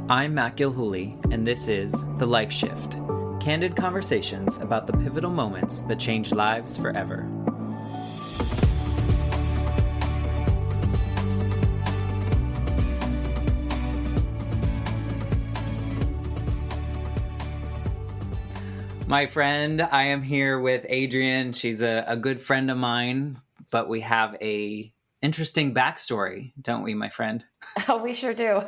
I'm Matt Gilhooly, and this is The Life Shift, candid conversations about the pivotal moments that change lives forever. My friend, I am here with Adrienne. She's a good friend of mine, but we have a interesting backstory, don't we, my friend? Oh, we sure do.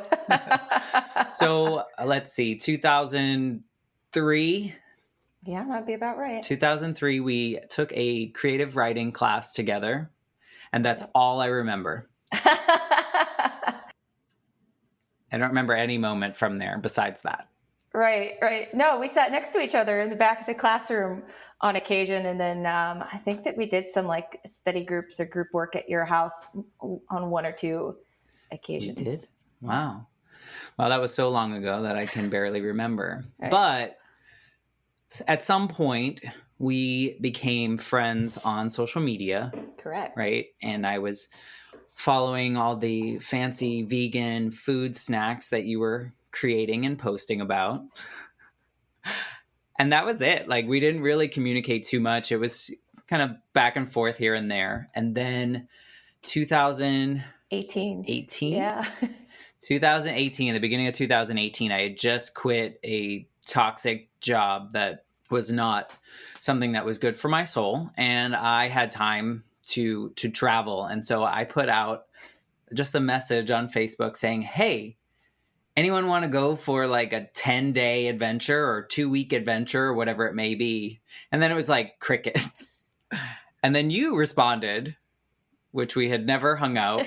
So let's see, 2003. Yeah, that'd be about right. 2003, we took a creative writing class together, and that's all I remember. I don't remember any moment from there besides that. Right. No, we sat next to each other in the back of the classroom on occasion. And then I think that we did some like study groups or group work at your house on one or two occasions. We did? Wow. Well, that was so long ago that I can barely remember. Right. But at some point, we became friends on social media. Correct. Right? And I was following all the fancy vegan food snacks that you were creating and posting about. And that was it. Like, we didn't really communicate too much. It was kind of back and forth here and there. And then 2018. Yeah. 2018, the beginning of 2018, I had just quit a toxic job that was not something that was good for my soul. And I had time to travel. And so I put out just a message on Facebook saying, hey, anyone want to go for like a 10-day adventure or 2-week adventure or whatever it may be? And then it was like crickets. And then you responded, which we had never hung out.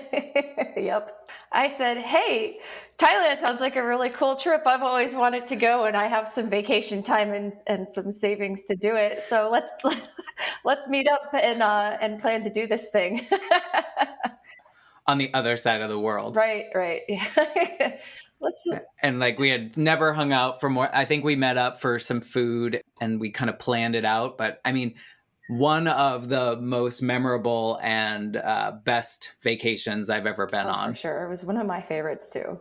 Yep. I said, hey, Thailand sounds like a really cool trip. I've always wanted to go, and I have some vacation time and some savings to do it. So let's meet up and plan to do this thing. On the other side of the world. Right. Yeah. And like, we had never hung out for more. I think we met up for some food and we kind of planned it out. But I mean, one of the most memorable and best vacations I've ever been on. For sure. It was one of my favorites too.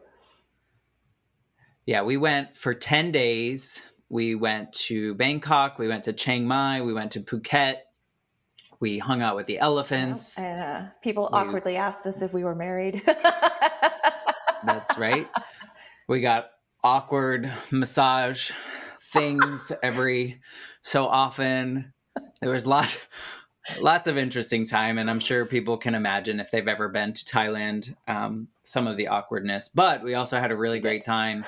Yeah, we went for 10 days. We went to Bangkok. We went to Chiang Mai. We went to Phuket. We hung out with the elephants. And people awkwardly asked us if we were married. That's right. We got awkward massage things every so often. There was lots of interesting time, and I'm sure people can imagine if they've ever been to Thailand, some of the awkwardness. But we also had a really great time,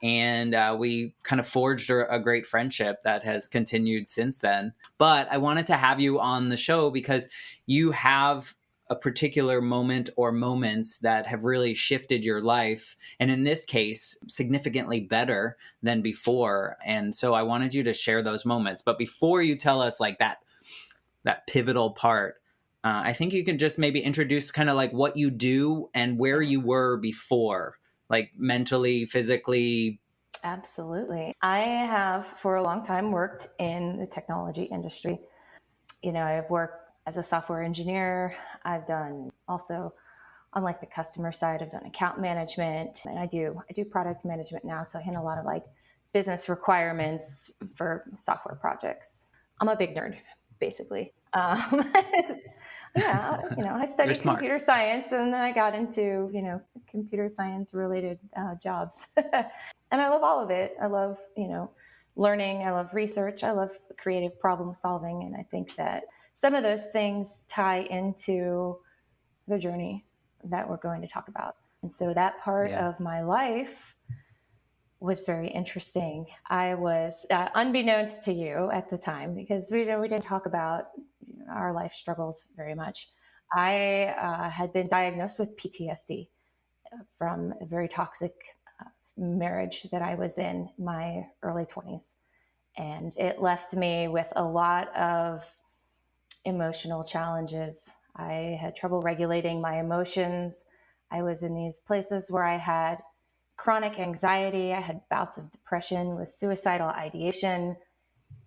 and we kind of forged a great friendship that has continued since then. But I wanted to have you on the show because you have a particular moment or moments that have really shifted your life, and in this case, significantly better than before. And so I wanted you to share those moments. But before you tell us like that pivotal part, I think you can just maybe introduce kind of like what you do and where you were before, like mentally, physically. Absolutely. I have for a long time worked in the technology industry. You know, I've worked as a software engineer. I've done also on like the customer side, I've done account management, and I do product management now. So I handle a lot of like business requirements for software projects. I'm a big nerd, basically. Yeah, I studied computer science, and then I got into, computer science related jobs. And I love all of it. I love, learning. I love research. I love creative problem solving. And I think that some of those things tie into the journey that we're going to talk about. And so that part of my life was very interesting. I was, unbeknownst to you at the time, because we didn't talk about our life struggles very much. I had been diagnosed with PTSD from a very toxic marriage that I was in my early 20s. And it left me with a lot of emotional challenges. I had trouble regulating my emotions. I was in these places where I had chronic anxiety. I had bouts of depression with suicidal ideation.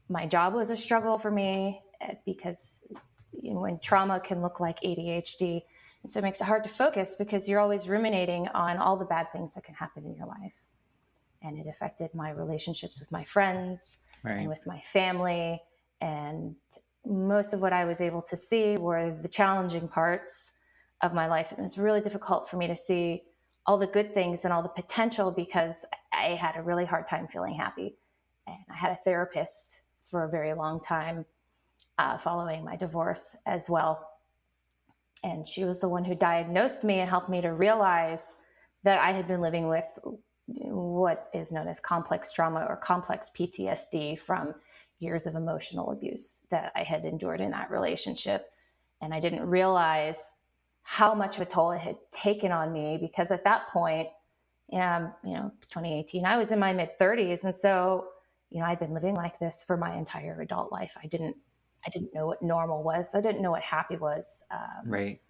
My job was a struggle for me because when trauma can look like ADHD. And so it makes it hard to focus because you're always ruminating on all the bad things that can happen in your life. and it affected my relationships with my friends and with my family. And most of what I was able to see were the challenging parts of my life. It was really difficult for me to see all the good things and all the potential because I had a really hard time feeling happy. And I had a therapist for a very long time following my divorce as well. And she was the one who diagnosed me and helped me to realize that I had been living with what is known as complex trauma or complex PTSD from years of emotional abuse that I had endured in that relationship. And I didn't realize how much of a toll it had taken on me because at that point, 2018, I was in my mid 30s. And so, I'd been living like this for my entire adult life. I didn't know what normal was. I didn't know what happy was. Right.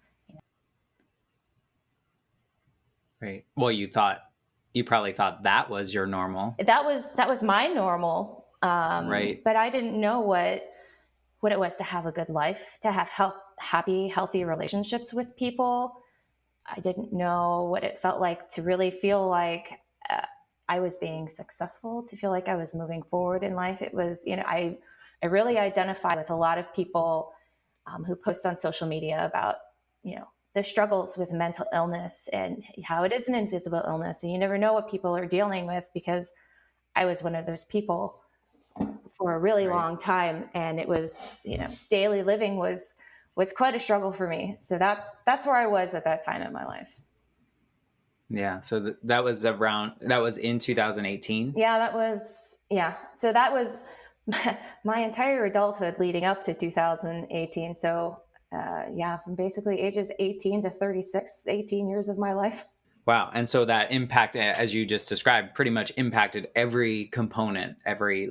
Right. Well, you probably thought that was your normal. That was my normal. Right. But I didn't know what it was to have a good life, to have happy, healthy relationships with people. I didn't know what it felt like to really feel like I was being successful, to feel like I was moving forward in life. It was, I really identify with a lot of people who post on social media about, their struggles with mental illness and how it is an invisible illness. And you never know what people are dealing with, because I was one of those people for a really long time. And it was, daily living was quite a struggle for me. So that's where I was at that time in my life. Yeah. So that was in 2018. Yeah. So that was my entire adulthood leading up to 2018. So from basically ages 18 to 36, 18 years of my life. Wow. And so that impact, as you just described, pretty much impacted every component, every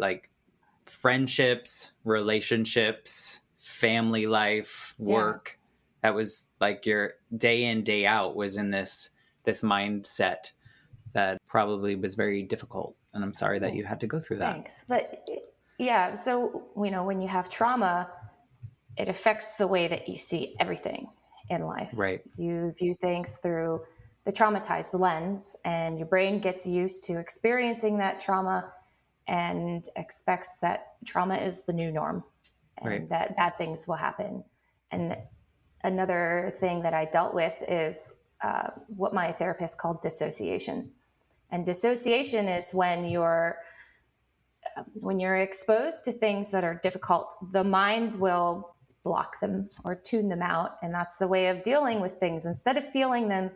friendships, relationships, family life, work. Yeah. That was like your day in, day out was in this mindset that probably was very difficult. And I'm sorry that you had to go through that. Thanks. But yeah, so, when you have trauma, it affects the way that you see everything in life. Right. You view things through the traumatized lens, and your brain gets used to experiencing that trauma and expects that trauma is the new norm and that bad things will happen. And another thing that I dealt with is what my therapist called dissociation. And dissociation is when you're exposed to things that are difficult, the mind will block them or tune them out. And that's the way of dealing with things. Instead of feeling them,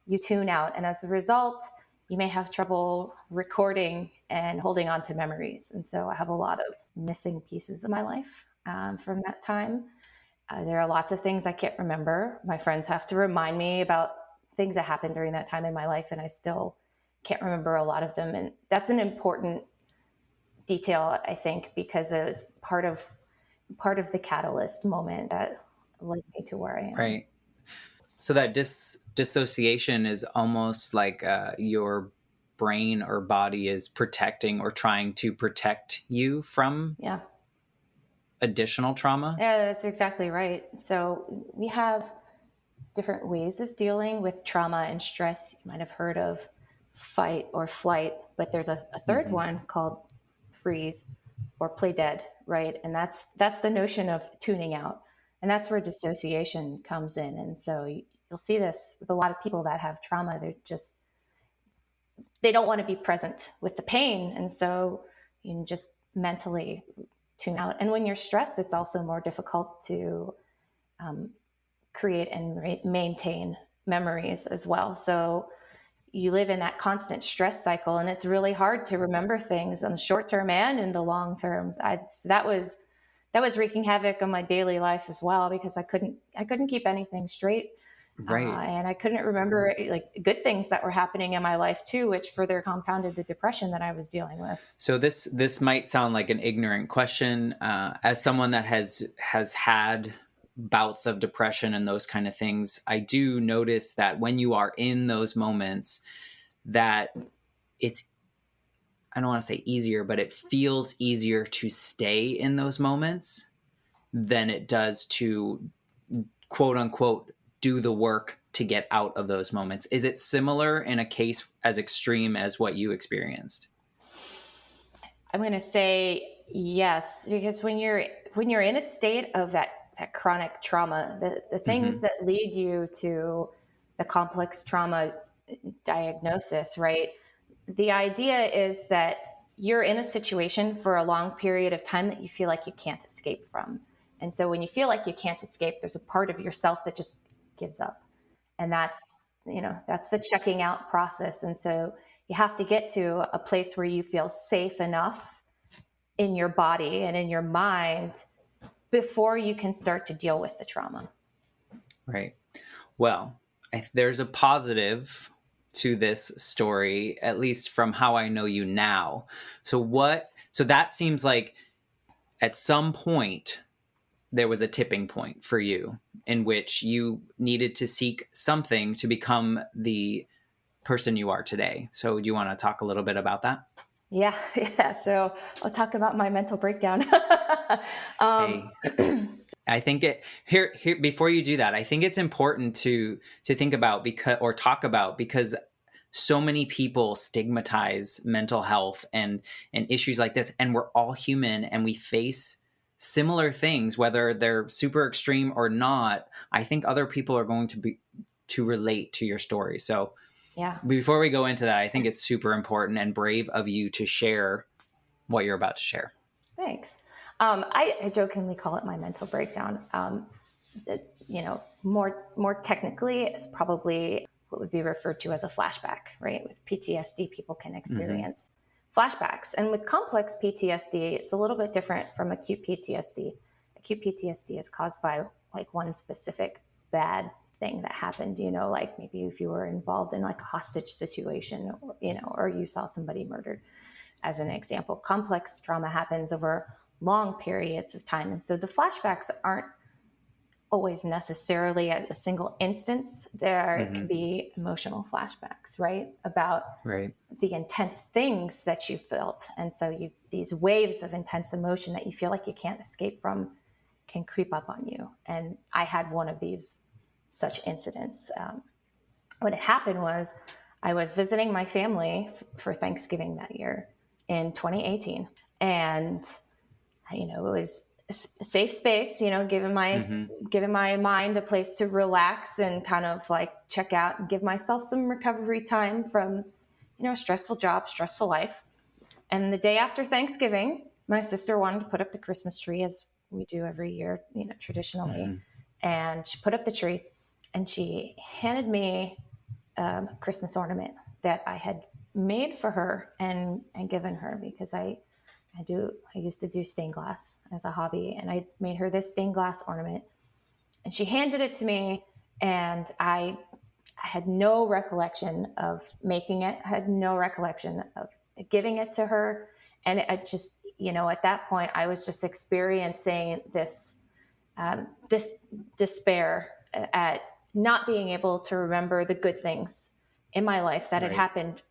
you tune out. And as a result, you may have trouble recording and holding on to memories. And so I have a lot of missing pieces of my life from that time. There are lots of things I can't remember. My friends have to remind me about things that happened during that time in my life, and I still can't remember a lot of them. And that's an important detail, I think, because it was part of the catalyst moment that led me to where I am. Right. So that dissociation is almost like your brain or body is protecting or trying to protect you from additional trauma. Yeah, that's exactly right. So we have different ways of dealing with trauma and stress. You might have heard of fight or flight, but there's a third one called freeze or play dead, right? And that's the notion of tuning out. And that's where dissociation comes in. And so you'll see this with a lot of people that have trauma. They don't want to be present with the pain. And so you can just mentally tune out. And when you're stressed, it's also more difficult to create and maintain memories as well. So you live in that constant stress cycle, and it's really hard to remember things on the short term and in the long term. That was wreaking havoc on my daily life as well, because I couldn't keep anything straight. Right. And I couldn't remember good things that were happening in my life too, which further compounded the depression that I was dealing with. So this might sound like an ignorant question. As someone that has had bouts of depression and those kind of things, I do notice that when you are in those moments, that it's, I don't want to say easier, but it feels easier to stay in those moments than it does to quote unquote do the work to get out of those moments. Is it similar in a case as extreme as what you experienced? I'm going to say yes, because when you're in a state of that chronic trauma, the things that lead you to the complex trauma diagnosis, right? The idea is that you're in a situation for a long period of time that you feel like you can't escape from. And so when you feel like you can't escape, there's a part of yourself that just gives up. And that's the checking out process. And so you have to get to a place where you feel safe enough in your body and in your mind before you can start to deal with the trauma. Right. Well, there's a positive to this story, at least from how I know you now. So that seems like at some point there was a tipping point for you in which you needed to seek something to become the person you are today. So do you want to talk a little bit about that? Yeah. So I'll talk about my mental breakdown. Hey, I think here before you do that, I think it's important to think about because so many people stigmatize mental health and issues like this, and we're all human and we face similar things, whether they're super extreme or not. I think other people are going to relate to your story. So yeah, before we go into that, I think it's super important and brave of you to share what you're about to share. thanks. I jokingly call it my mental breakdown. More technically, it's probably what would be referred to as a flashback, right? With PTSD, people can experience flashbacks. And with complex PTSD, it's a little bit different from acute PTSD. Acute PTSD is caused by like one specific bad thing that happened, like maybe if you were involved in like a hostage situation, or you saw somebody murdered, as an example. Complex trauma happens over long periods of time. And so the flashbacks aren't always necessarily at a single instance. There could be emotional flashbacks, right? About the intense things that you felt. And so these waves of intense emotion that you feel like you can't escape from can creep up on you. And I had one of these such incidents. What had happened was I was visiting my family for Thanksgiving that year in 2018. And, it was a safe space, giving my mind a place to relax and kind of like check out and give myself some recovery time from, a stressful job, stressful life. And the day after Thanksgiving, my sister wanted to put up the Christmas tree as we do every year, traditionally. And she put up the tree and she handed me a Christmas ornament that I had made for her and given her because I used to do stained glass as a hobby, and I made her this stained glass ornament, and she handed it to me, and I had no recollection of making it. I had no recollection of giving it to her, and I just, at that point, I was just experiencing this this despair at not being able to remember the good things in my life that had happened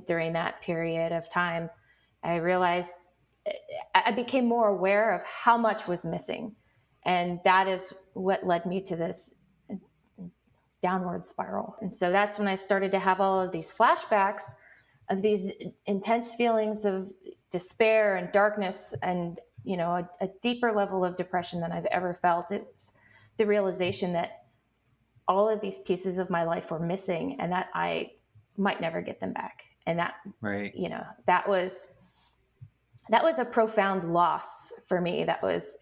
during that period of time. I realized I became more aware of how much was missing. And that is what led me to this downward spiral. And so that's when I started to have all of these flashbacks of these intense feelings of despair and darkness and, a deeper level of depression than I've ever felt. It's the realization that all of these pieces of my life were missing and that I might never get them back. And that, that was a profound loss for me that was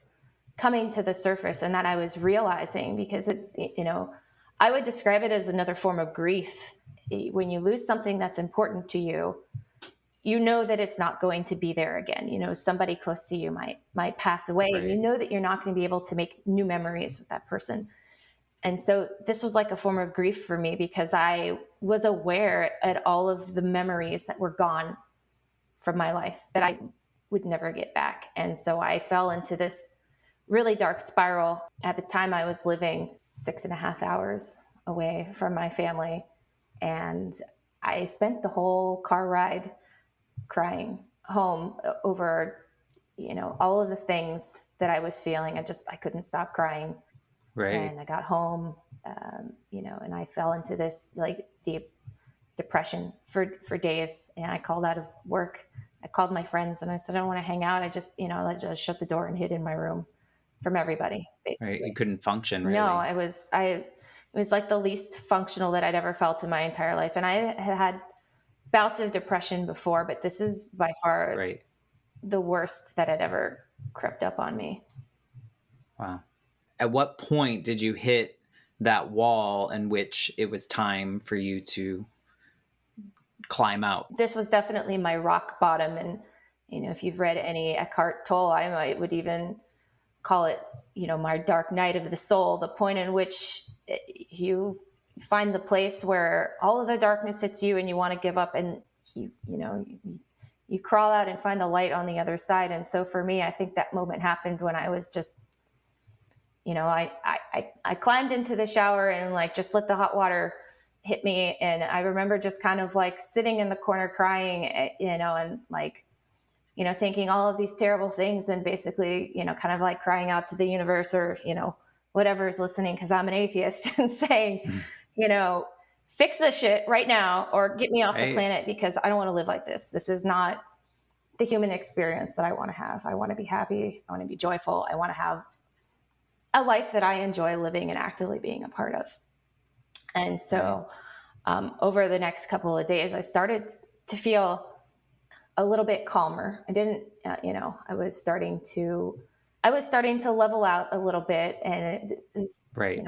coming to the surface and that I was realizing, because it's, I would describe it as another form of grief. When you lose something that's important to you, you know that it's not going to be there again. Somebody close to you might pass away, and you know that you're not going to be able to make new memories with that person. And so this was like a form of grief for me because I was aware at all of the memories that were gone from my life that I would never get back. And so I fell into this really dark spiral. At the time, I was living 6.5 hours away from my family. And I spent the whole car ride crying home over, all of the things that I was feeling. I couldn't stop crying. And I got home, and I fell into this like deep depression for days. And I called out of work I called my friends and I said, I don't want to hang out. I just shut the door and hid in my room from everybody, Right. basically. You couldn't function No, really. it was like the least functional that I'd ever felt in my entire life. And I had bouts of depression before, but this is by far Right. the worst that had ever crept up on me. Wow. At what point did you hit that wall in which it was time for you to climb out? This was definitely my rock bottom. And, if you've read any Eckhart Tolle, I would even call it, my dark night of the soul, the point in which you find the place where all of the darkness hits you and you want to give up, and you crawl out and find the light on the other side. And so for me, I think that moment happened when I was just, I climbed into the shower and like just let the hot water hit me. And I remember just kind of like sitting in the corner crying, and like, thinking all of these terrible things, and basically, kind of like crying out to the universe or, whatever is listening, because I'm an atheist, and saying, fix this shit right now or get me off the planet, because I don't want to live like this. This is not the human experience that I want to have. I want to be happy. I want to be joyful. I want to have a life that I enjoy living and actively being a part of. And so over the next couple of days, I started to feel a little bit calmer. I didn't, I was starting to level out a little bit, and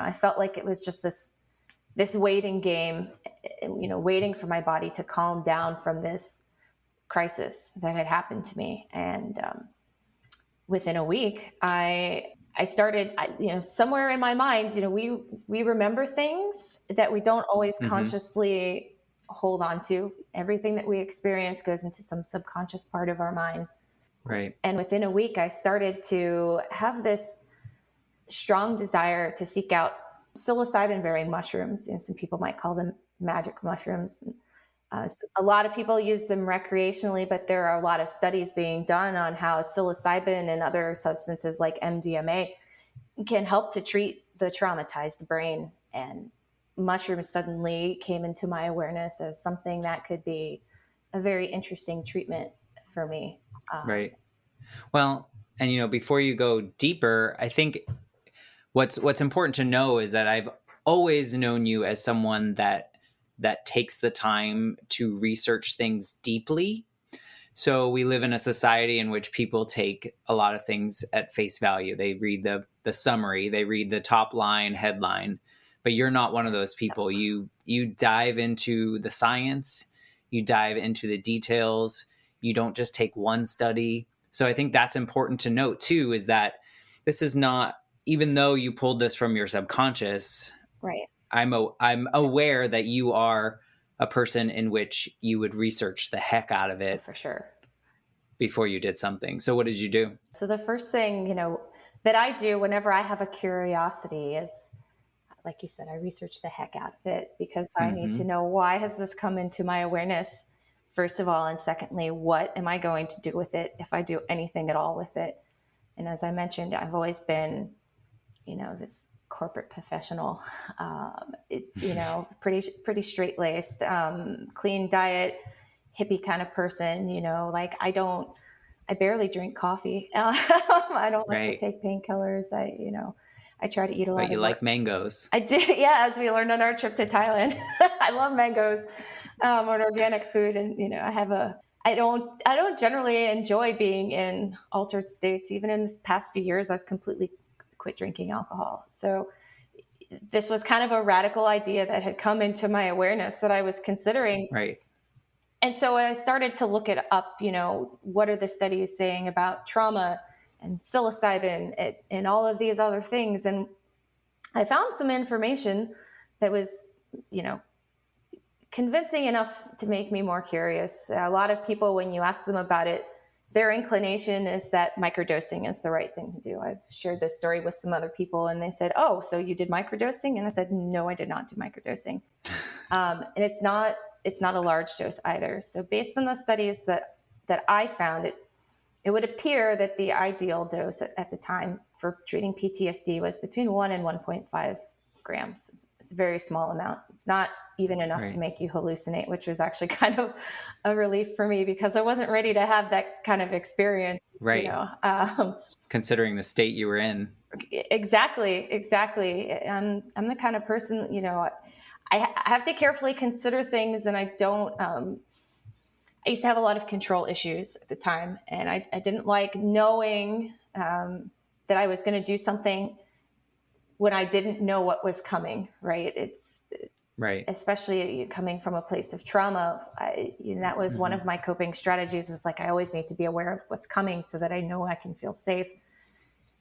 I felt like it was just this waiting game, waiting for my body to calm down from this crisis that had happened to me. And within a week, I started, somewhere in my mind, we remember things that we don't always consciously hold on to. Everything that we experience goes into some subconscious part of our mind. Right. And within a week, I started to have this strong desire to seek out psilocybin bearing mushrooms. Some people might call them magic mushrooms. A lot of people use them recreationally, but there are a lot of studies being done on how psilocybin and other substances like MDMA can help to treat the traumatized brain. And mushrooms suddenly came into my awareness as something that could be a very interesting treatment for me. Right. Well, and before you go deeper, I think what's important to know is that I've always known you as someone that takes the time to research things deeply. So we live in a society in which people take a lot of things at face value. They read the summary, they read the top line headline, but you're not one of those people. You dive into the science, you dive into the details. You don't just take one study. So I think that's important to note too, is that this is not, even though you pulled this from your subconscious, right? I'm aware that you are a person in which you would research the heck out of it. For sure. Before you did something. So what did you do? So the first thing, that I do whenever I have a curiosity is, like you said, I research the heck out of it, because I need to know, why has this come into my awareness, first of all, and secondly, what am I going to do with it if I do anything at all with it? And as I mentioned, I've always been, this corporate professional, pretty straight-laced, clean diet, hippie kind of person, like I barely drink coffee. I don't like to take painkillers. I try to eat a lot. But you like mangoes. I do. Yeah. As we learned on our trip to Thailand, I love mangoes, or organic food. And, I don't generally enjoy being in altered states. Even in the past few years, I've completely quit drinking alcohol. So this was kind of a radical idea that had come into my awareness that I was considering. Right. And so I started to look it up, what are the studies saying about trauma and psilocybin and all of these other things. And I found some information that was, convincing enough to make me more curious. A lot of people, when you ask them about it, their inclination is that microdosing is the right thing to do. I've shared this story with some other people, and they said, "Oh, so you did microdosing?" And I said, "No, I did not do microdosing." And it's not a large dose either. So based on the studies that I found, it would appear that the ideal dose at the time for treating PTSD was between 1 and 1.5 grams. It's a very small amount. It's not even enough to make you hallucinate, which was actually kind of a relief for me because I wasn't ready to have that kind of experience. Right. Considering the state you were in. Exactly. I'm the kind of person, I have to carefully consider things, and I don't, I used to have a lot of control issues at the time, and I didn't like knowing that I was going to do something when I didn't know what was coming, right? Right. Especially coming from a place of trauma. That was one of my coping strategies, was like, I always need to be aware of what's coming so that I know I can feel safe.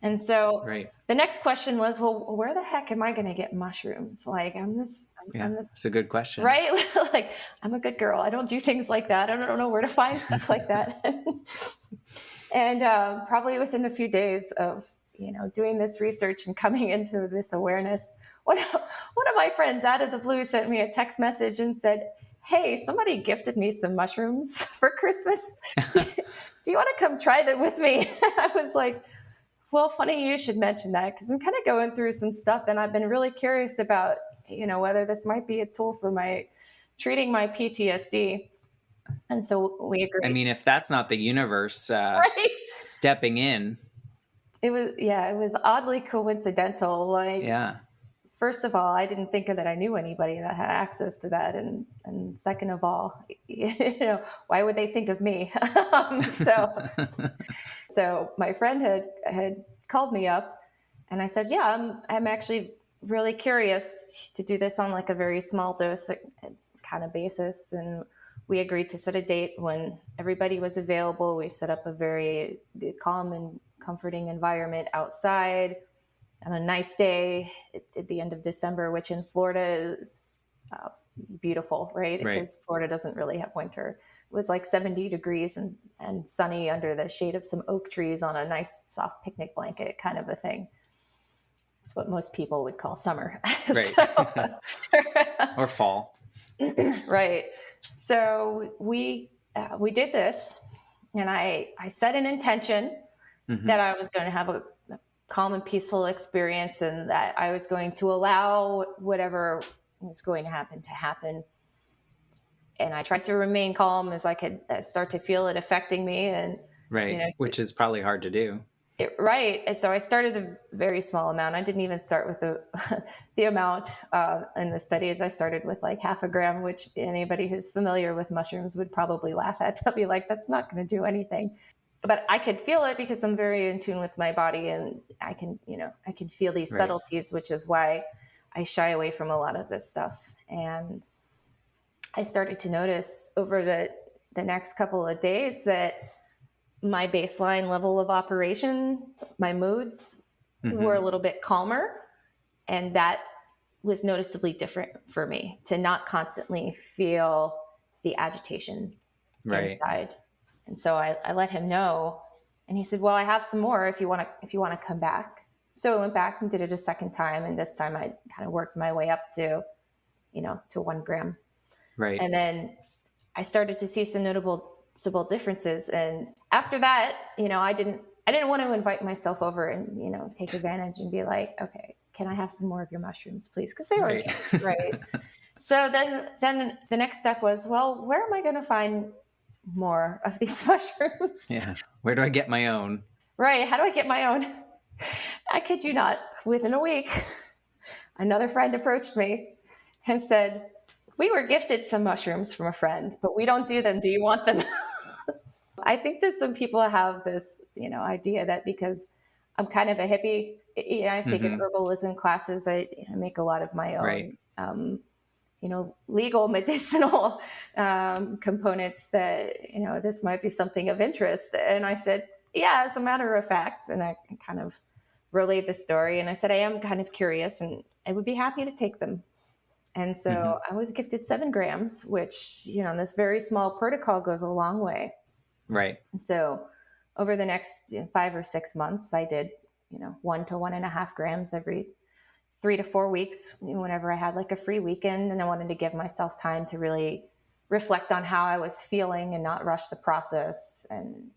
And so the next question was, well, where the heck am I going to get mushrooms? Like, I'm this. It's a good question. Right? Like, I'm a good girl. I don't do things like that. I don't know where to find stuff like that. And probably within a few days of, doing this research and coming into this awareness, one of my friends out of the blue sent me a text message and said, hey, somebody gifted me some mushrooms for Christmas. Do you want to come try them with me? I was like, well, funny you should mention that, because I'm kind of going through some stuff, and I've been really curious about, whether this might be a tool for treating my PTSD. And so we agreed. I mean, if that's not the universe stepping in. It was oddly coincidental. Like, first of all, I didn't think that I knew anybody that had access to that. And second of all, why would they think of me? So my friend had called me up, and I said, yeah, I'm actually really curious to do this on like a very small dose kind of basis. And we agreed to set a date when everybody was available. We set up a very calm and comforting environment outside on a nice day at the end of December, which in Florida is beautiful, right? Because Florida doesn't really have winter. It was like 70 degrees and sunny under the shade of some oak trees on a nice soft picnic blanket kind of a thing. It's what most people would call summer. Right. Or fall. Right. So we did this, and I set an intention that I was going to have a calm and peaceful experience, and that I was going to allow whatever was going to happen. And I tried to remain calm as I could start to feel it affecting me. And which is probably hard to do. And so I started a very small amount. I didn't even start with the amount in the studies. I started with like 0.5 gram, which anybody who's familiar with mushrooms would probably laugh at. They'll be like, that's not going to do anything. But I could feel it because I'm very in tune with my body, and I can feel these subtleties, which is why I shy away from a lot of this stuff. And I started to notice over the next couple of days that my baseline level of operation, my moods were a little bit calmer. And that was noticeably different for me, to not constantly feel the agitation inside. And so I let him know, and he said, well, I have some more if you want to come back. So I went back and did it a second time. And this time I kind of worked my way up to 1 gram. Right. And then I started to see some noticeable differences. And after that, I didn't want to invite myself over and, take advantage and be like, okay, can I have some more of your mushrooms, please? Because they were right. So then the next step was, well, where am I going to find more of these mushrooms? Yeah. Where do I get my own? Right. How do I get my own? I kid you not. Within a week, another friend approached me and said, we were gifted some mushrooms from a friend, but we don't do them. Do you want them? I think that some people have this, idea that because I'm kind of a hippie, I've taken herbalism classes. I make a lot of my own, legal medicinal components that, this might be something of interest. And I said, yeah, as a matter of fact. And I kind of relayed the story. And I said, I am kind of curious and I would be happy to take them. And so I was gifted 7 grams, which, in this very small protocol goes a long way. Right. And so over the next 5 or 6 months, I did, 1 to 1.5 grams every 3 to 4 weeks, whenever I had like a free weekend. And I wanted to give myself time to really reflect on how I was feeling and not rush the process. And,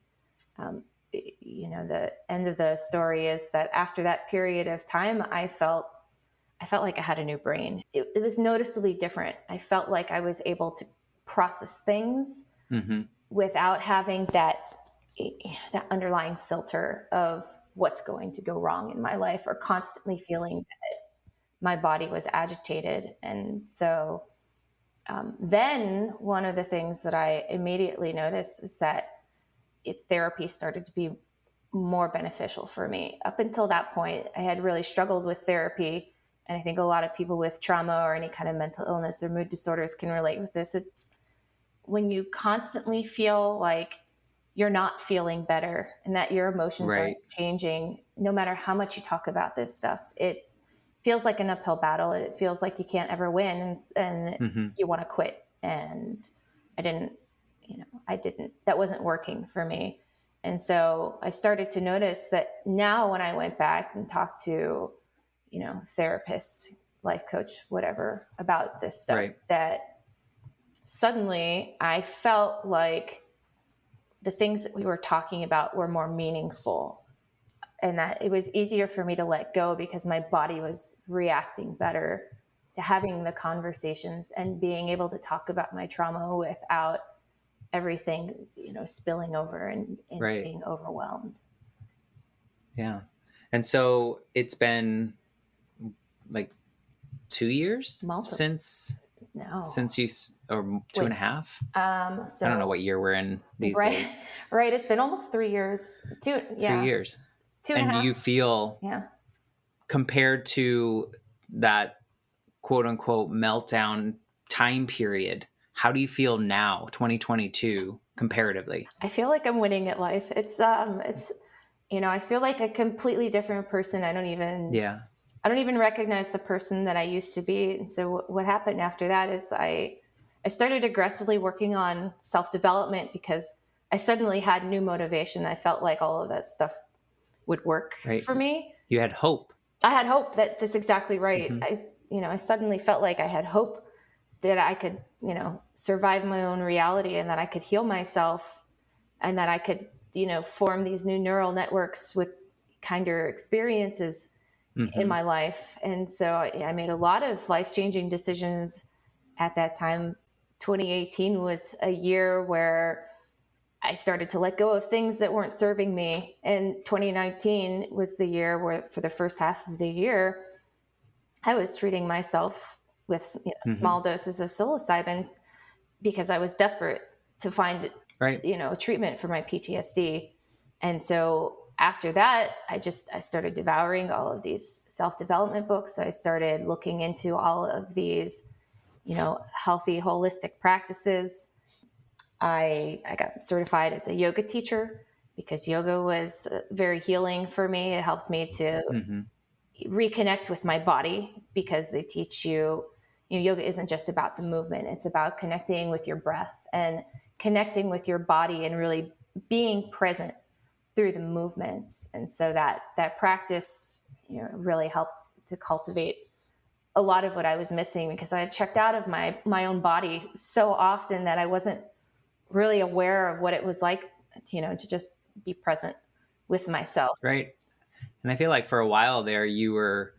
the end of the story is that after that period of time, I felt I felt like I had a new brain. It was noticeably different. I felt like I was able to process things without having that underlying filter of what's going to go wrong in my life, or constantly feeling that my body was agitated. And so then one of the things that I immediately noticed was that therapy started to be more beneficial for me. Up until that point, I had really struggled with therapy. And I think a lot of people with trauma or any kind of mental illness or mood disorders can relate with this. It's when you constantly feel like you're not feeling better and that your emotions aren't changing, no matter how much you talk about this stuff, it feels like an uphill battle. It feels like you can't ever win, and you want to quit. And I didn't, that wasn't working for me. And so I started to notice that now when I went back and talked to, therapists, life coach, whatever, about this stuff, that suddenly I felt like the things that we were talking about were more meaningful, and that it was easier for me to let go because my body was reacting better to having the conversations and being able to talk about my trauma without everything, spilling over and being overwhelmed. Yeah. And so it's been like 2 years since you, or two and a half. So I don't know what year we're in these days. Right. It's been almost 3 years. 3 years. 2 and a half. And do you feel, compared to that quote unquote meltdown time period, how do you feel now, 2022, comparatively? I feel like I'm winning at life. It's I feel like a completely different person. I don't even recognize the person that I used to be. And so what happened after that is I started aggressively working on self-development because I suddenly had new motivation. I felt like all of that stuff would work for me. You had hope. I had hope. That's exactly right. I suddenly felt like I had hope that I could, survive my own reality, and that I could heal myself, and that I could, form these new neural networks with kinder experiences in my life. And so I made a lot of life-changing decisions at that time. 2018 was a year where I started to let go of things that weren't serving me. And 2019 was the year where, for the first half of the year, I was treating myself with small doses of psilocybin because I was desperate to find, a treatment for my PTSD. And so after that, I started devouring all of these self-development books. I started looking into all of these, healthy, holistic practices. I got certified as a yoga teacher because yoga was very healing for me. It helped me to reconnect with my body, because they teach you, yoga isn't just about the movement. It's about connecting with your breath and connecting with your body and really being present through the movements. And so that practice, really helped to cultivate a lot of what I was missing, because I had checked out of my own body so often that I wasn't really aware of what it was like, to just be present with myself. Right. And I feel like for a while there, you were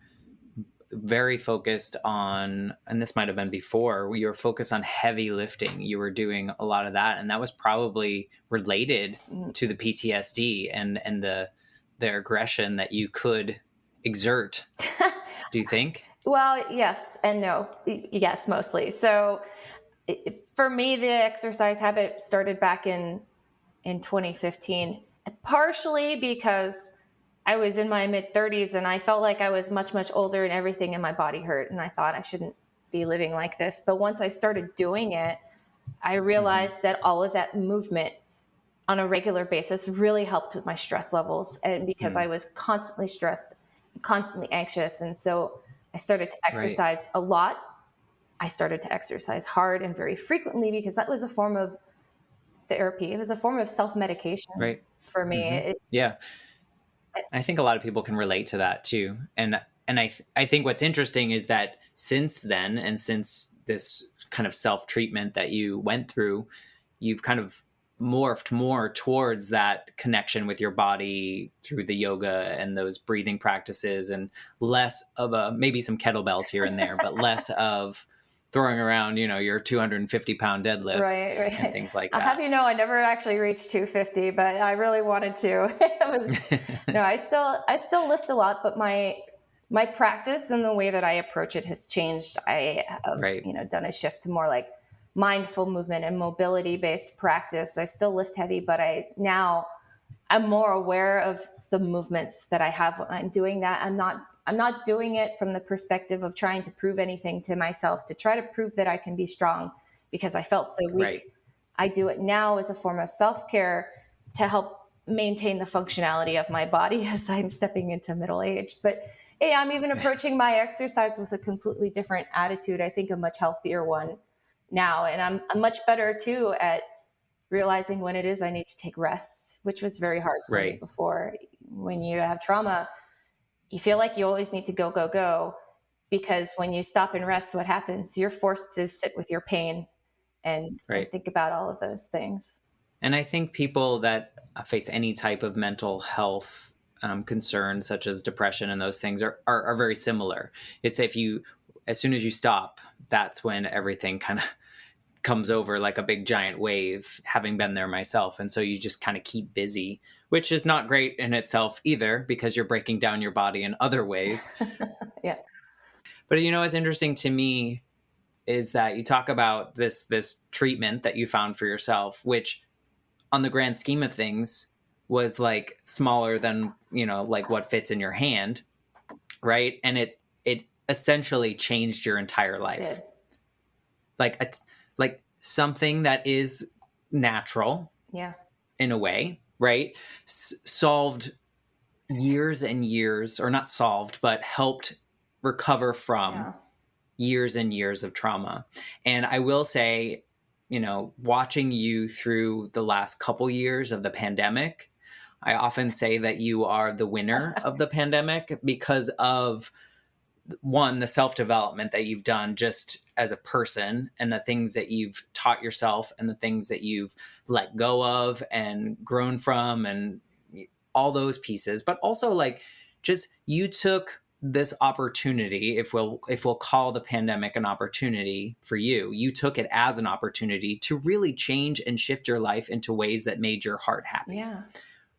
very focused on, and this might have been before, you were focused on heavy lifting. You were doing a lot of that. And that was probably related to the PTSD and the aggression that you could exert. Do you think? Well, yes and no. Yes, mostly. So for me, the exercise habit started back in 2015, partially because I was in my mid-30s and I felt like I was much, much older and everything in my body hurt. And I thought I shouldn't be living like this. But once I started doing it, I realized that all of that movement on a regular basis really helped with my stress levels. And because I was constantly stressed, constantly anxious. And so I started to exercise a lot. I started to exercise hard and very frequently, because that was a form of therapy. It was a form of self-medication for me. I think a lot of people can relate to that too. And I think what's interesting is that since then, and since this kind of self-treatment that you went through, you've kind of morphed more towards that connection with your body through the yoga and those breathing practices, and less of maybe some kettlebells here and there, but less of throwing around, your 250-pound deadlifts right. and things like I'll that. have you know, I never actually reached 250, but I really wanted to. No, I still lift a lot, but my practice and the way that I approach it has changed. I have, Right. done a shift to more like mindful movement and mobility based practice. I still lift heavy, but I'm more aware of the movements that I have when I'm doing that. I'm not doing it from the perspective of trying to prove anything to myself, to try to prove that I can be strong because I felt so weak. Right. I do it now as a form of self-care to help maintain the functionality of my body as I'm stepping into middle age. But hey, I'm even approaching my exercise with a completely different attitude. I think a much healthier one now. And I'm much better too at realizing when it is I need to take rest, which was very hard for me before. When you have trauma, you feel like you always need to go, go, go, because when you stop and rest, what happens? You're forced to sit with your pain and think about all of those things. And I think people that face any type of mental health concerns, such as depression and those things, are very similar. It's as soon as you stop, that's when everything kind of comes over like a big giant wave, having been there myself. And so you just kind of keep busy, which is not great in itself either, because you're breaking down your body in other ways. Yeah. But what's interesting to me is that you talk about this treatment that you found for yourself, which on the grand scheme of things was like smaller than, like what fits in your hand. Right. And it essentially changed your entire life. Like something that is natural, in a way, right? Solved years and years, or not solved, but helped recover from years and years of trauma. And I will say, watching you through the last couple years of the pandemic, I often say that you are the winner of the pandemic because of, one, the self-development that you've done just as a person, and the things that you've taught yourself, and the things that you've let go of and grown from, and all those pieces. But also, like, just you took this opportunity, if we'll call the pandemic an opportunity for you, you took it as an opportunity to really change and shift your life into ways that made your heart happy. Yeah.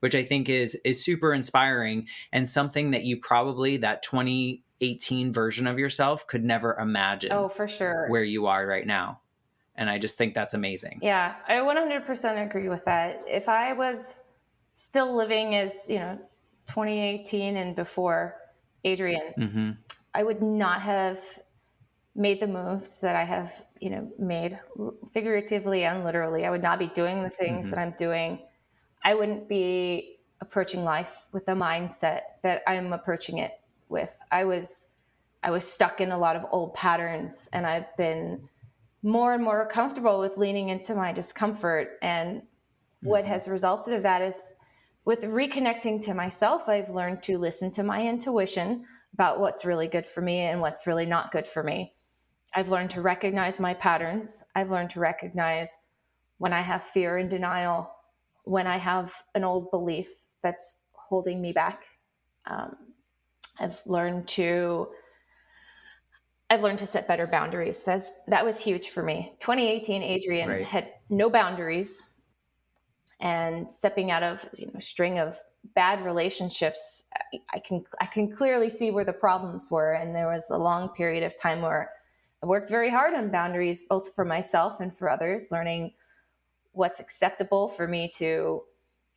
Which I think is super inspiring, and something that you probably, that 2018 version of yourself, could never imagine. Oh, for sure. Where you are right now. And I just think that's amazing. Yeah, I 100% agree with that. If I was still living as, 2018 and before Adrienne, I would not have made the moves that I have, made, figuratively and literally. I would not be doing the things that I'm doing. I wouldn't be approaching life with the mindset that I'm approaching it with. I was stuck in a lot of old patterns, and I've been more and more comfortable with leaning into my discomfort. And what has resulted of that is, with reconnecting to myself, I've learned to listen to my intuition about what's really good for me and what's really not good for me. I've learned to recognize my patterns. I've learned to recognize when I have fear and denial, when I have an old belief that's holding me back. I've learned to set better boundaries. That was huge for me. 2018 Adrienne had no boundaries, and stepping out of a string of bad relationships, I can clearly see where the problems were. And there was a long period of time where I worked very hard on boundaries, both for myself and for others, learning what's acceptable for me to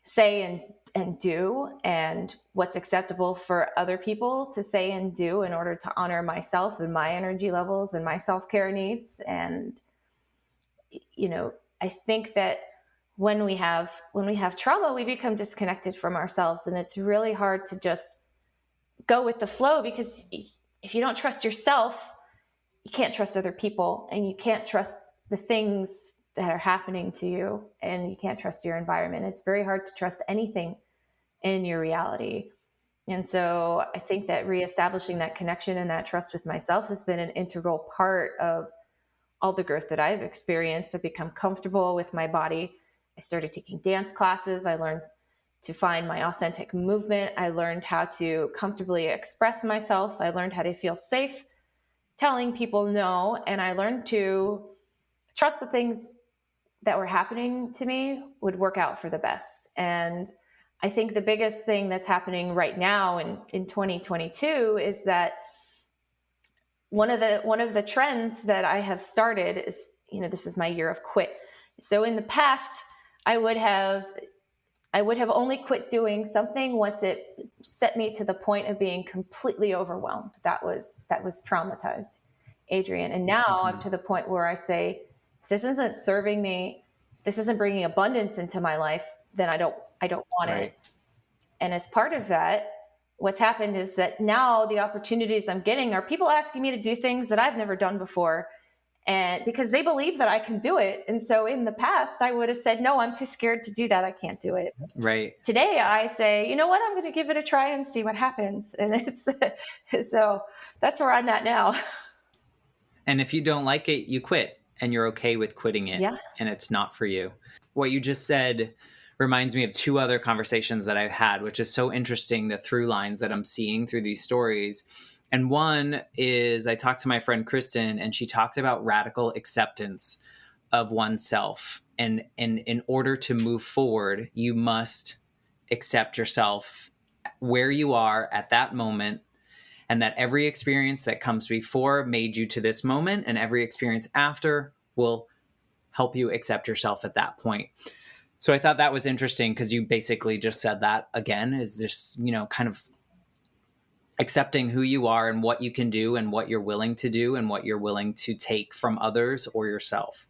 say and do, and what's acceptable for other people to say and do in order to honor myself and my energy levels and my self-care needs. And, I think that when we have trauma, we become disconnected from ourselves, and it's really hard to just go with the flow, because if you don't trust yourself, you can't trust other people, and you can't trust the things that are happening to you, and you can't trust your environment. It's very hard to trust anything in your reality. And so I think that reestablishing that connection and that trust with myself has been an integral part of all the growth that I've experienced. I've become comfortable with my body, I started taking dance classes. I learned to find my authentic movement. I learned how to comfortably express myself. I learned how to feel safe telling people no. And I learned to trust the things that were happening to me would work out for the best. And I think the biggest thing that's happening right now in 2022 is that one of the trends that I have started is, this is my year of quit. So in the past, I would have only quit doing something once it set me to the point of being completely overwhelmed. That was traumatized, Adrienne. And now I'm to the point where I say, if this isn't serving me, this isn't bringing abundance into my life, then I don't want it. And as part of that, what's happened is that now the opportunities I'm getting are people asking me to do things that I've never done before. And because they believe that I can do it. And so in the past, I would have said, no, I'm too scared to do that. I can't do it. Right. Today, I say, you know what? I'm going to give it a try and see what happens. And it's so that's where I'm at now. And if you don't like it, you quit, and you're okay with quitting it. Yeah. And it's not for you. What you just said reminds me of two other conversations that I've had, which is so interesting, the through lines that I'm seeing through these stories. And one is I talked to my friend Kristen, and she talked about radical acceptance of oneself. And in order to move forward, you must accept yourself where you are at that moment, and that every experience that comes before made you to this moment, and every experience after will help you accept yourself at that point. So I thought that was interesting, because you basically just said that again, is just, kind of accepting who you are and what you can do and what you're willing to do and what you're willing to take from others or yourself.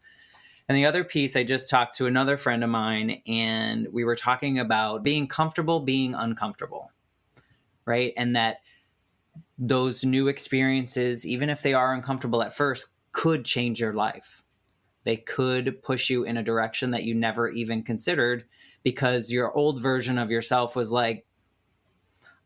And the other piece, I just talked to another friend of mine, and we were talking about being comfortable being uncomfortable, right? And that those new experiences, even if they are uncomfortable at first, could change your life. They could push you in a direction that you never even considered, because your old version of yourself was like,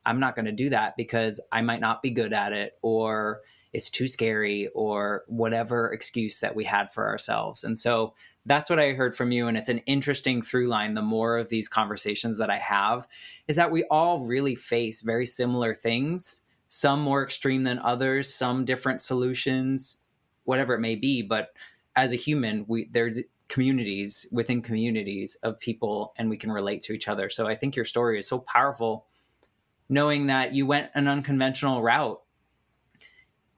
I'm not going to do that because I might not be good at it, or it's too scary, or whatever excuse that we had for ourselves. And so that's what I heard from you. And it's an interesting through line. The more of these conversations that I have is that we all really face very similar things, some more extreme than others, some different solutions, whatever it may be. But as a human, there's communities within communities of people, and we can relate to each other. So I think your story is so powerful, knowing that you went an unconventional route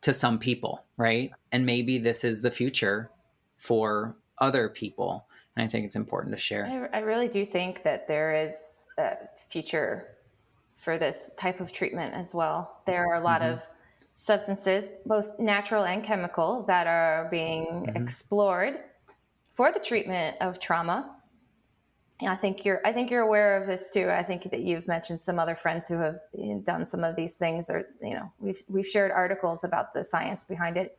to some people, right? And maybe this is the future for other people. And I think it's important to share. I really do think that there is a future for this type of treatment as well. There are a lot of substances, both natural and chemical, that are being explored for the treatment of trauma. And I think you're aware of this too. I think that you've mentioned some other friends who have done some of these things, or we've shared articles about the science behind it.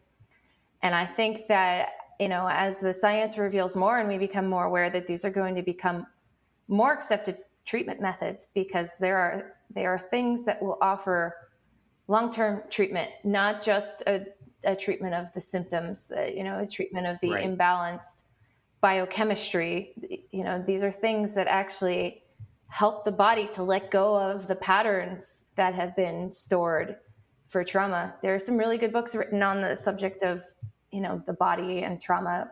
And I think that as the science reveals more and we become more aware that these are going to become more accepted treatment methods, because there are things that will offer long-term treatment, not just a treatment of the symptoms, a treatment of the imbalanced biochemistry. These are things that actually help the body to let go of the patterns that have been stored for trauma. There are some really good books written on the subject of, the body and trauma.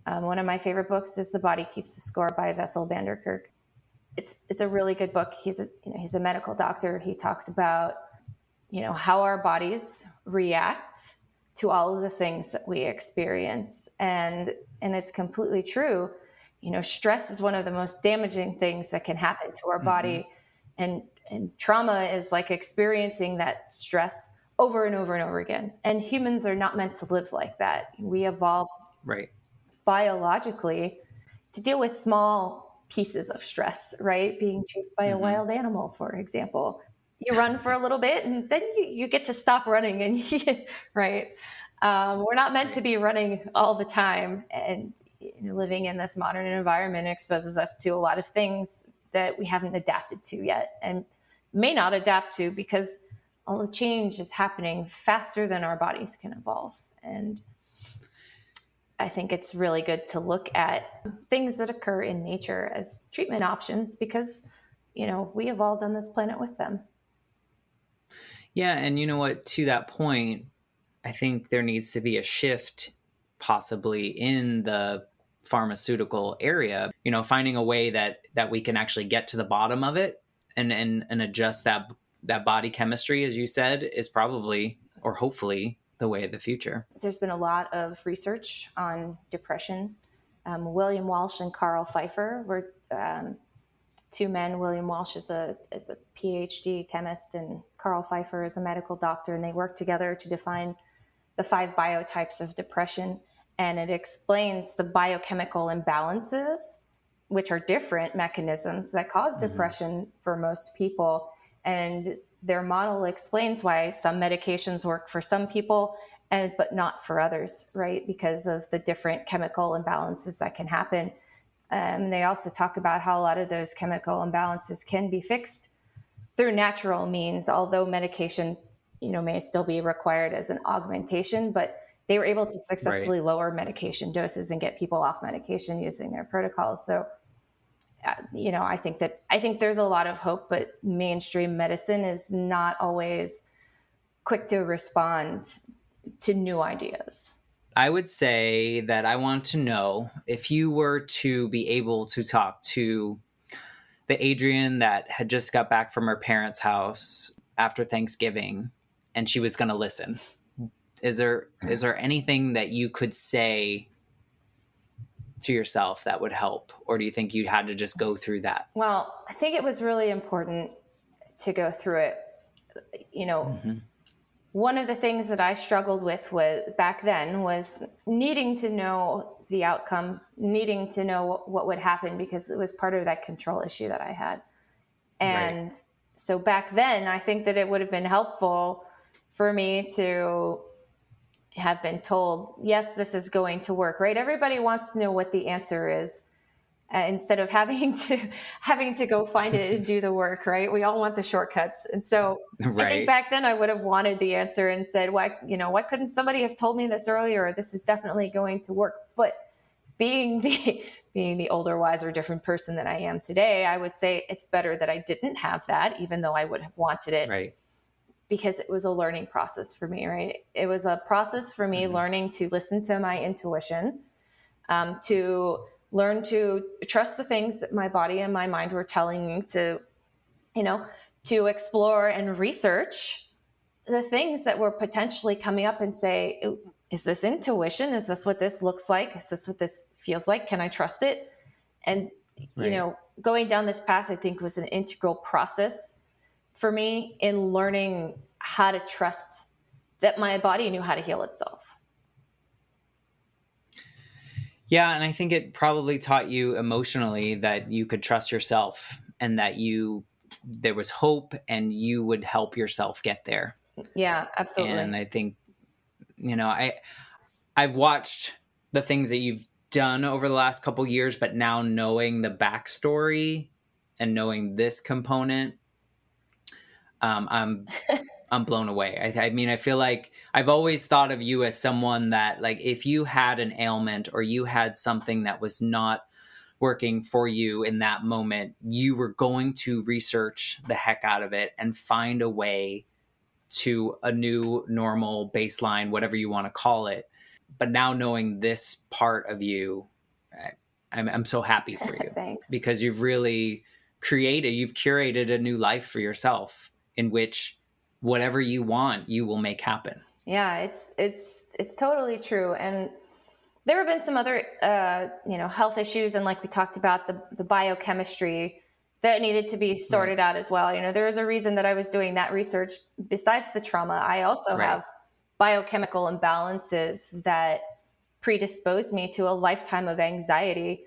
One of my favorite books is The Body Keeps the Score by Vessel van der Kerk. It's a really good book. He's a medical doctor. He talks about, how our bodies react to all of the things that we experience. And it's completely true. Stress is one of the most damaging things that can happen to our body. And trauma is like experiencing that stress over and over and over again. And humans are not meant to live like that. We evolved biologically to deal with small pieces of stress, right? Being chased by a wild animal, for example. You run for a little bit and then you get to stop running, and right? We're not meant to be running all the time, and living in this modern environment exposes us to a lot of things that we haven't adapted to yet, and may not adapt to, because all the change is happening faster than our bodies can evolve. And I think it's really good to look at things that occur in nature as treatment options because, we evolved on this planet with them. Yeah. And you know what, to that point, I think there needs to be a shift possibly in the pharmaceutical area, finding a way that we can actually get to the bottom of it and adjust that body chemistry, as you said, is probably or hopefully the way of the future. There's been a lot of research on depression. William Walsh and Carl Pfeiffer were two men. William Walsh is a PhD chemist, and Carl Pfeiffer is a medical doctor, and they worked together to define the 5 biotypes of depression. And it explains the biochemical imbalances, which are different mechanisms that cause depression for most people. And their model explains why some medications work for some people but not for others, right? Because of the different chemical imbalances that can happen. They also talk about how a lot of those chemical imbalances can be fixed through natural means, although medication, may still be required as an augmentation, but they were able to successfully lower medication doses and get people off medication using their protocols. So, I think there's a lot of hope, but mainstream medicine is not always quick to respond to new ideas. I would say that I want to know if you were to be able to talk to the Adrienne that had just got back from her parents' house after Thanksgiving and she was going to listen. Is there anything that you could say to yourself that would help? Or do you think you had to just go through that? Well, I think it was really important to go through it. One of the things that I struggled with back then was needing to know the outcome, needing to know what would happen, because it was part of that control issue that I had. And so back then, I think that it would have been helpful for me to have been told, yes, this is going to work, right? Everybody wants to know what the answer is. Instead of having to go find it and do the work, right? We all want the shortcuts. And so I think back then I would have wanted the answer and said, why couldn't somebody have told me this earlier? This is definitely going to work. But being the older, wiser, different person that I am today, I would say it's better that I didn't have that, even though I would have wanted it. Right. Because it was a learning process for me, right? It was a process for me learning to listen to my intuition, to learn to trust the things that my body and my mind were telling me to explore and research the things that were potentially coming up and say, is this intuition? Is this what this looks like? Is this what this feels like? Can I trust it? And, going down this path, I think, was an integral process for me in learning how to trust that my body knew how to heal itself. Yeah, and I think it probably taught you emotionally that you could trust yourself and that there was hope and you would help yourself get there. Yeah, absolutely. And I think, I've watched the things that you've done over the last couple years, but now knowing the backstory and knowing this component, I'm blown away. I mean, I feel like I've always thought of you as someone that, like, if you had an ailment or you had something that was not working for you in that moment, you were going to research the heck out of it and find a way to a new normal baseline, whatever you want to call it. But now knowing this part of you, I'm so happy for you. Thanks. Because you've really curated a new life for yourself in which whatever you want, you will make happen. Yeah, it's totally true. And there have been some other, health issues. And like we talked about, the biochemistry that needed to be sorted out as well. There was a reason that I was doing that research. Besides the trauma, I also have biochemical imbalances that predisposed me to a lifetime of anxiety,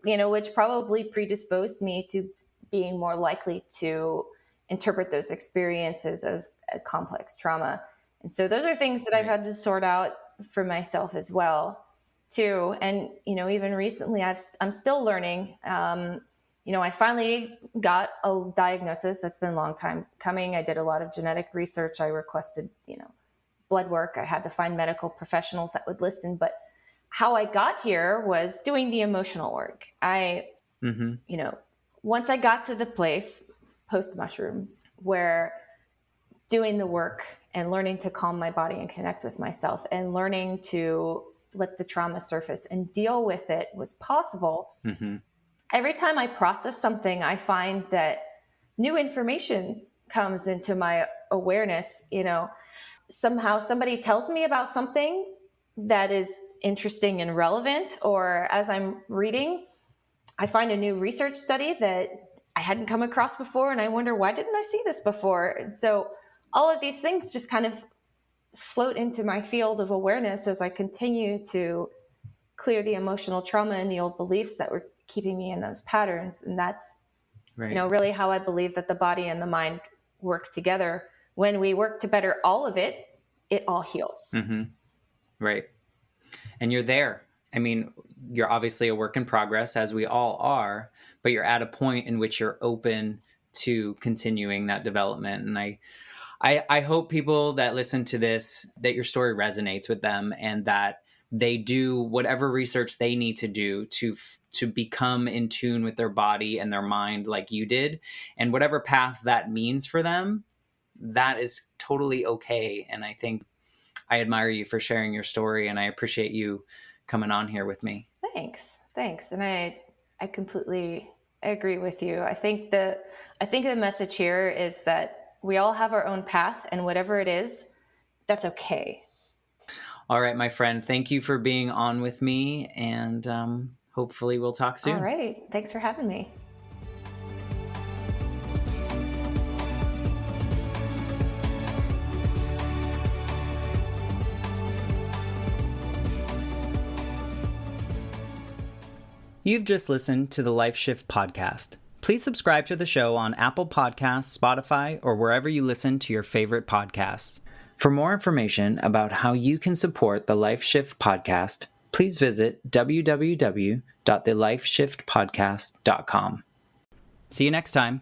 which probably predisposed me to being more likely to interpret those experiences as a complex trauma. And so those are things that I've had to sort out for myself as well, too. And, even recently I'm still learning. I finally got a diagnosis. That's been a long time coming. I did a lot of genetic research. I requested, blood work. I had to find medical professionals that would listen, but how I got here was doing the emotional work. Once I got to the place post mushrooms where doing the work and learning to calm my body and connect with myself and learning to let the trauma surface and deal with it was possible. Every time I process something, I find that new information comes into my awareness. Somehow somebody tells me about something that is interesting and relevant, or as I'm reading, I find a new research study that I hadn't come across before, and I wonder, why didn't I see this before? And so all of these things just kind of float into my field of awareness as I continue to clear the emotional trauma and the old beliefs that were keeping me in those patterns. And that's, really how I believe that the body and the mind work together. When we work to better all of it, it all heals. Right. And you're there. I mean, you're obviously a work in progress, as we all are, but you're at a point in which you're open to continuing that development. And I hope people that listen to this, that your story resonates with them, and that they do whatever research they need to do to become in tune with their body and their mind like you did. And whatever path that means for them, that is totally okay. And I think I admire you for sharing your story, and I appreciate you coming on here with me. Thanks. And I completely agree with you. I think the message here is that we all have our own path, and whatever it is, that's okay. All right, my friend, thank you for being on with me, and hopefully we'll talk soon. All right. Thanks for having me. You've just listened to the Life Shift Podcast. Please subscribe to the show on Apple Podcasts, Spotify, or wherever you listen to your favorite podcasts. For more information about how you can support the Life Shift Podcast, please visit www.thelifeshiftpodcast.com. See you next time.